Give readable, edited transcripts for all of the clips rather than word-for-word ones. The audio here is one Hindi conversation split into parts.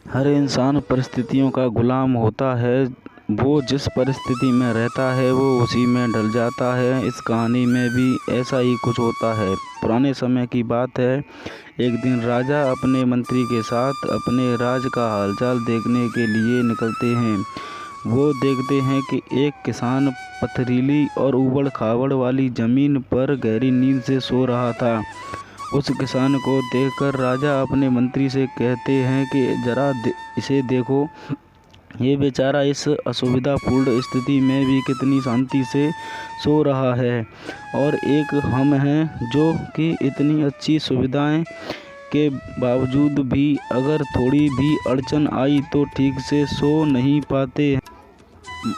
हर इंसान परिस्थितियों का गुलाम होता है। वो जिस परिस्थिति में रहता है वो उसी में ढल जाता है। इस कहानी में भी ऐसा ही कुछ होता है। पुराने समय की बात है। एक दिन राजा अपने मंत्री के साथ अपने राज्य का हालचाल देखने के लिए निकलते हैं। वो देखते हैं कि एक किसान पथरीली और ऊबड़ खाबड़ वाली जमीन पर गहरी नींद से सो रहा था। उस किसान को देखकर राजा अपने मंत्री से कहते हैं कि जरा इसे देखो, ये बेचारा इस असुविधापूर्ण स्थिति में भी कितनी शांति से सो रहा है, और एक हम हैं जो कि इतनी अच्छी सुविधाएं के बावजूद भी अगर थोड़ी भी अड़चन आई तो ठीक से सो नहीं पाते।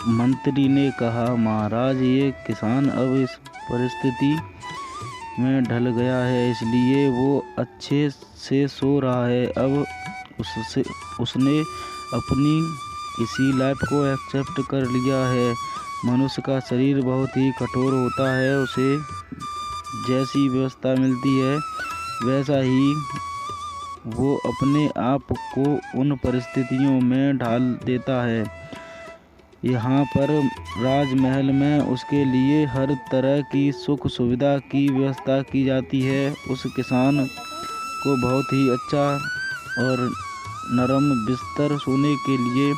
मंत्री ने कहा, महाराज, ये किसान अब इस परिस्थिति में ढल गया है, इसलिए वो अच्छे से सो रहा है। अब उसने अपनी इसी लाइफ को एक्सेप्ट कर लिया है। मनुष्य का शरीर बहुत ही कठोर होता है। उसे जैसी व्यवस्था मिलती है वैसा ही वो अपने आप को उन परिस्थितियों में ढाल देता है। यहाँ पर राजमहल में उसके लिए हर तरह की सुख सुविधा की व्यवस्था की जाती है। उस किसान को बहुत ही अच्छा और नरम बिस्तर सोने के लिए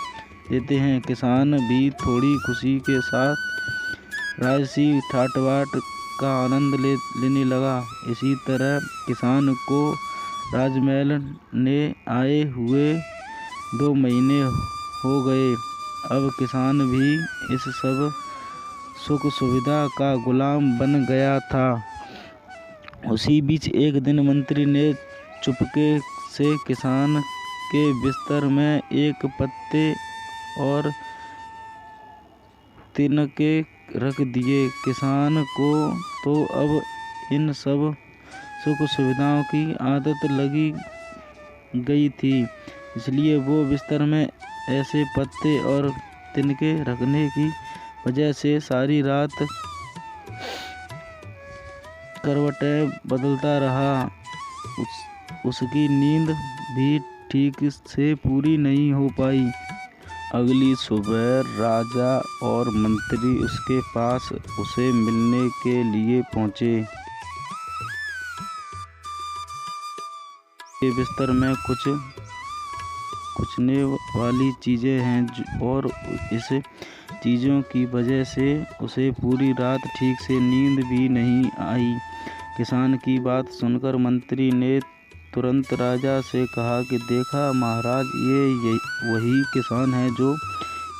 देते हैं। किसान भी थोड़ी खुशी के साथ राजसी ठाट बाट का आनंद लेने लगा। इसी तरह किसान को राजमहल ने आए हुए 2 महीने हो गए। अब किसान भी इस सब सुख सुविधा का गुलाम बन गया था। उसी बीच एक दिन मंत्री ने चुपके से किसान के बिस्तर में एक पत्ते और तिनके रख दिए। किसान को तो अब इन सब सुख सुविधाओं की आदत लगी गई थी, इसलिए वो बिस्तर में ऐसे पत्ते और तिनके रखने की वजह से सारी रात करवटें बदलता रहा। उसकी नींद भी ठीक से पूरी नहीं हो पाई। अगली सुबह राजा और मंत्री उसके पास उसे मिलने के लिए पहुंचे। ये बिस्तर में कुछने वाली चीज़ें हैं और इस चीज़ों की वजह से उसे पूरी रात ठीक से नींद भी नहीं आई। किसान की बात सुनकर मंत्री ने तुरंत राजा से कहा कि देखा महाराज, ये वही किसान है जो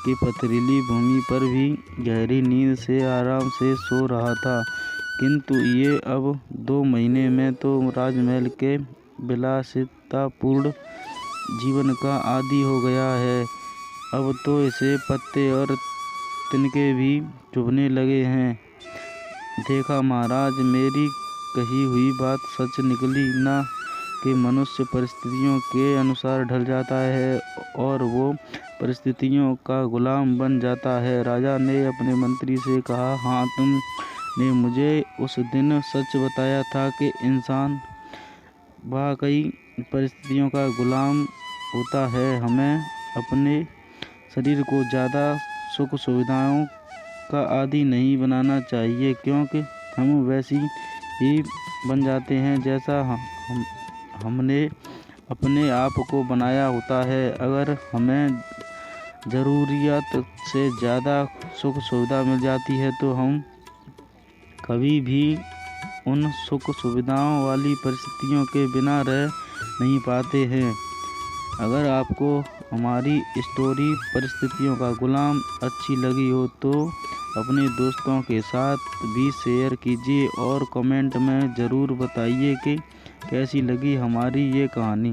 कि पथरीली भूमि पर भी गहरी नींद से आराम से सो रहा था, किंतु ये अब 2 महीने में तो राजमहल के विलासितापूर्ण जीवन का आदी हो गया है। अब तो इसे पत्ते और तिनके भी चुभने लगे हैं। देखा महाराज, मेरी कही हुई बात सच निकली ना कि मनुष्य परिस्थितियों के अनुसार ढल जाता है और वो परिस्थितियों का गुलाम बन जाता है। राजा ने अपने मंत्री से कहा, हाँ, तुमने मुझे उस दिन सच बताया था कि इंसान वाकई परिस्थितियों का गुलाम होता है। हमें अपने शरीर को ज़्यादा सुख सुविधाओं का आदी नहीं बनाना चाहिए, क्योंकि हम वैसी ही बन जाते हैं जैसा हमने अपने आप को बनाया होता है। अगर हमें ज़रूरियत से ज़्यादा सुख सुविधा मिल जाती है तो हम कभी भी उन सुख सुविधाओं वाली परिस्थितियों के बिना रह नहीं पाते हैं। अगर आपको हमारी स्टोरी परिस्थितियों का गुलाम अच्छी लगी हो तो अपने दोस्तों के साथ भी शेयर कीजिए और कमेंट में ज़रूर बताइए कि कैसी लगी हमारी ये कहानी।